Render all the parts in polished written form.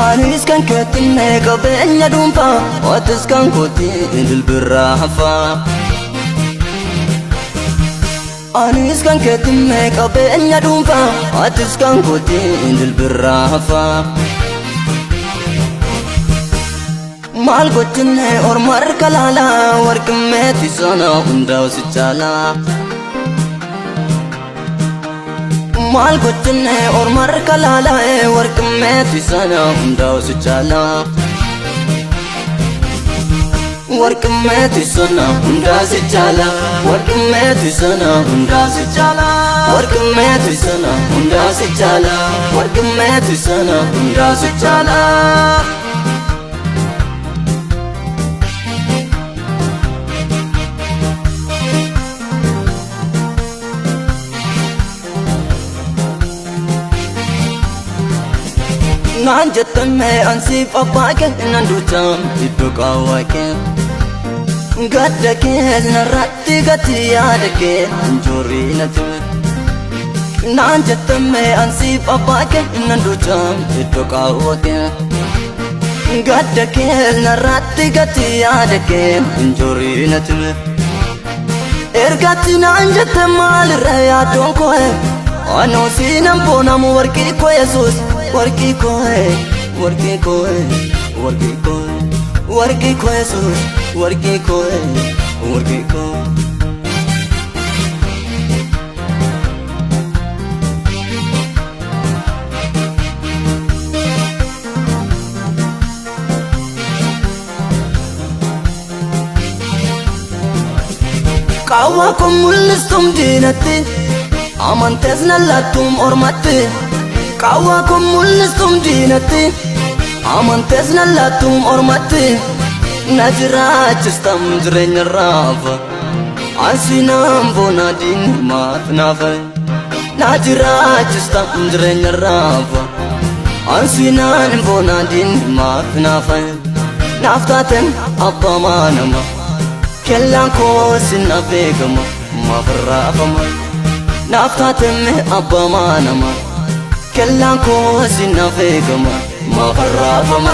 Anis kan ketinne qabeenya dhuunfaa Waatis kan kooti dilbirraa hafaa Anis kan ketinne qabeenya dhuunfaa Waatis kan kooti dilbirraa hafaa Maal gochinne orma harka laalaa warqimmeetti sana hundaa'u si caalaa Maal gochinne orma harka laalaa warqimmeetti sana hundaa'u si caalaa Warqimmeetti sana hundaa'u si caalaa Warqimmeetti sana hundaa'u si caalaa Warqimmeetti sana hundaa'u si caalaa Warqimmeetti sana hundaa'u si caalaa Naan jettame ansiif abbaa kee nan duucham iddoo qaawwaa kee Gadda kee narratti gati yaada kee injoorii natti Naan jettame ansiif abbaa kee nan duucham iddoo qaawwaa kee Gadda kee narratti gati yaada kee injoorii natti Ergatti naan jette maalirra yaadoon koo Anoo siinan boonamu warqii koo Yesuus Warqii koo warqii koo warqii koo warqii koo Yesuus warqii koo warqii koo Qaawwaa koo mul'istum diinatti amantees na laattum ormatti Qaawwaa koo mul'istum diinatti amantees na laattum ormatti Na jiraachistam jireenya raafa Ansinaan boona diinni maaf naafa Na jiraachistam jireenya raafa Ansinaan boona diinni maaf naafa Naaf taaten abbaa maanama Kellaan koo sinna beekama maaf raafama Naaf taaten abbaa maanama Kellaan koo sinna beekama maaf raafama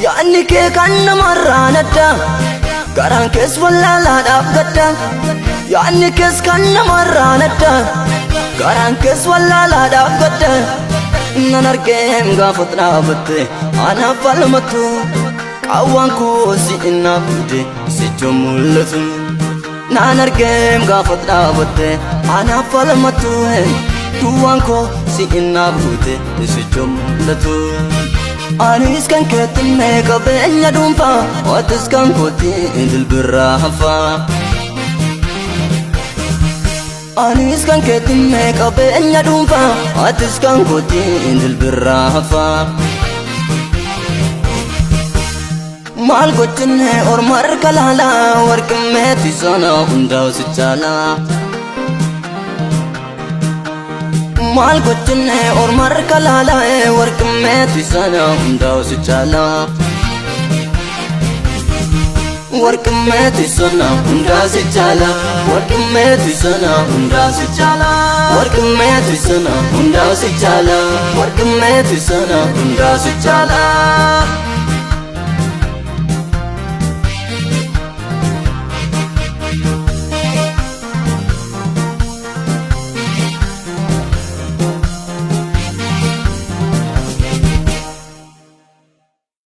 Yaanni kee kan namarraa nadda Garaan kees wallaalaadhaaf gadda Yaanni kees kan namarraa nadda Garaan kees wallaalaadhaaf gadda Nan argeem gaafat dhaabatte anaaf falmattu Qaawwaan koo si innaaf fuute sichoo mul'atu Nan argeem gaafat dhaabatte anaaf falmattu Duwwaan koo si innaaf fuute sichoo mul'atu Anis kan ketinne qabeenya dhuunfaa Waatis kan kooti dilbirraa hafaa Anis kan ketinne qabeenya dhuunfaa Waatis kan kooti dilbirraa hafaa Maal gochinne orma harka laalaa warqimmeetti sana hundaa'u si caalaa Maal gochinne orma harka laalaa warqimmeetti sana hundaa'u si caalaa Warqimmeetti sana hundaa'u si caalaa Warqimmeetti sana hundaa'u si caalaa Warqimmeetti sana hundaa'u si caalaa Warqimmeetti sana hundaa'u si caalaa